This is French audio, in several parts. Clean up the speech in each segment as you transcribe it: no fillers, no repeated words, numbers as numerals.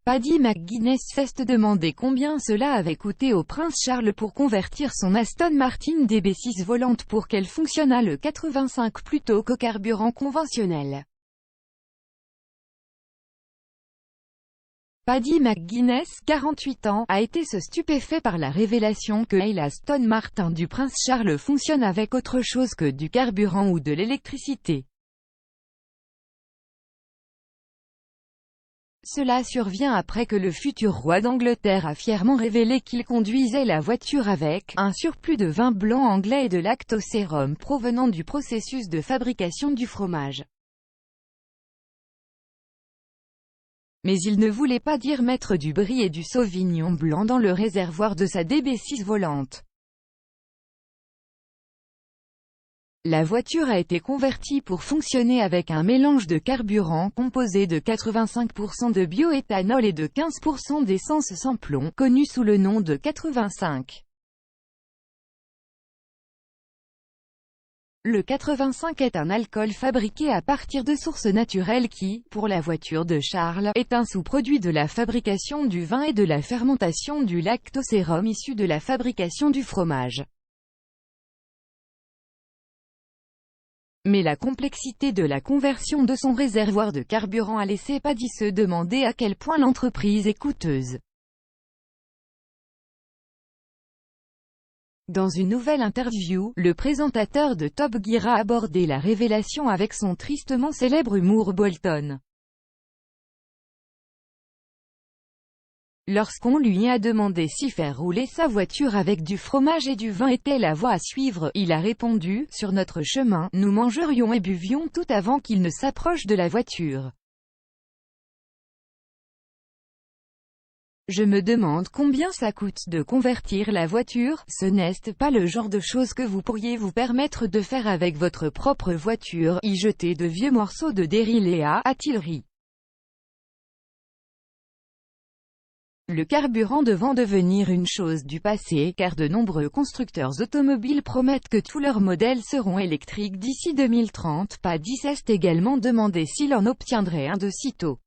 Paddy McGuinness fait demander combien cela avait coûté au prince Charles pour convertir son Aston Martin DB6 volante pour qu'elle fonctionnât le 85 plutôt qu'au carburant conventionnel. Paddy McGuinness, 48 ans, a été stupéfait par la révélation que l'Aston Martin du prince Charles fonctionne avec autre chose que du carburant ou de l'électricité. Cela survient après que le futur roi d'Angleterre a fièrement révélé qu'il conduisait la voiture avec un surplus de vin blanc anglais et de lactosérum provenant du processus de fabrication du fromage. Mais il ne voulait pas dire mettre du brie et du sauvignon blanc dans le réservoir de sa DB6 volante. La voiture a été convertie pour fonctionner avec un mélange de carburant composé de 85% de bioéthanol et de 15% d'essence sans plomb, connu sous le nom de 85. Le 85 est un alcool fabriqué à partir de sources naturelles qui, pour la voiture de Charles, est un sous-produit de la fabrication du vin et de la fermentation du lactosérum issu de la fabrication du fromage. Mais la complexité de la conversion de son réservoir de carburant a laissé Paddy se demander à quel point l'entreprise est coûteuse. Dans une nouvelle interview, le présentateur de Top Gear a abordé la révélation avec son tristement célèbre humour Bolton. Lorsqu'on lui a demandé si faire rouler sa voiture avec du fromage et du vin était la voie à suivre, il a répondu « Sur notre chemin, nous mangerions et buvions tout avant qu'il ne s'approche de la voiture. Je me demande combien ça coûte de convertir la voiture, ce n'est pas le genre de choses que vous pourriez vous permettre de faire avec votre propre voiture, y jeter de vieux morceaux de Dériléa, a-t-il ri. Le carburant devant devenir une chose du passé, car de nombreux constructeurs automobiles promettent que tous leurs modèles seront électriques d'ici 2030, Paddy s'est également demandé s'il en obtiendrait un de sitôt.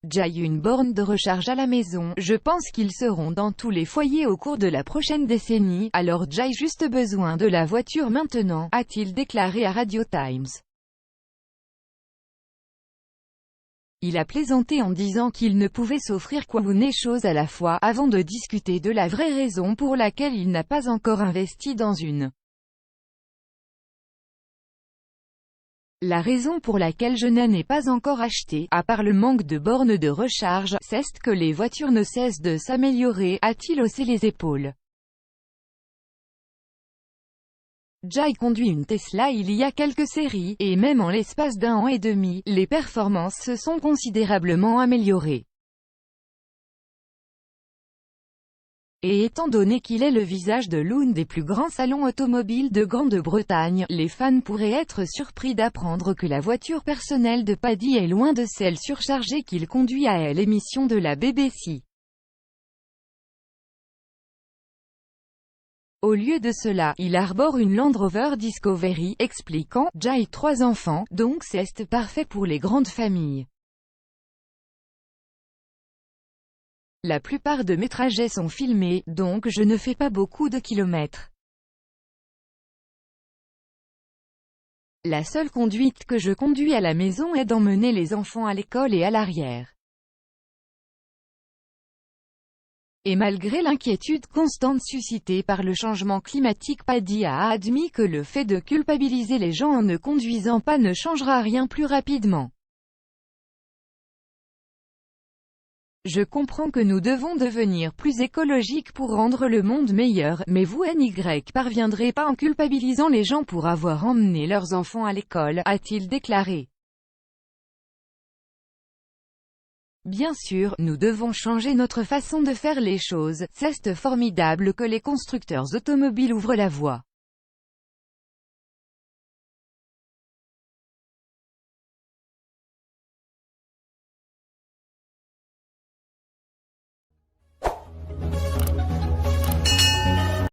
J'ai une borne de recharge à la maison, je pense qu'ils seront dans tous les foyers au cours de la prochaine décennie, alors j'ai juste besoin de la voiture maintenant, a-t-il déclaré à Radio Times. Il a plaisanté en disant qu'il ne pouvait s'offrir qu'une chose à la fois, avant de discuter de la vraie raison pour laquelle il n'a pas encore investi dans une. La raison pour laquelle je n'en ai pas encore acheté, à part le manque de bornes de recharge, c'est que les voitures ne cessent de s'améliorer, a-t-il haussé les épaules. J'ai conduit une Tesla il y a quelques séries, et même en l'espace d'un an et demi, les performances se sont considérablement améliorées. Et étant donné qu'il est le visage de l'un des plus grands salons automobiles de Grande-Bretagne, les fans pourraient être surpris d'apprendre que la voiture personnelle de Paddy est loin de celle surchargée qu'il conduit à l'émission de la BBC. Au lieu de cela, il arbore une Land Rover Discovery, expliquant « J'ai 3 enfants, donc c'est parfait pour les grandes familles. La plupart de mes trajets sont filmés, donc je ne fais pas beaucoup de kilomètres. La seule conduite que je conduis à la maison est d'emmener les enfants à l'école et à l'arrière. » Et malgré l'inquiétude constante suscitée par le changement climatique, Paddy a admis que le fait de culpabiliser les gens en ne conduisant pas ne changera rien plus rapidement. Je comprends que nous devons devenir plus écologiques pour rendre le monde meilleur, mais vous n'y parviendrez pas en culpabilisant les gens pour avoir emmené leurs enfants à l'école, a-t-il déclaré. Bien sûr, nous devons changer notre façon de faire les choses, c'est formidable que les constructeurs automobiles ouvrent la voie.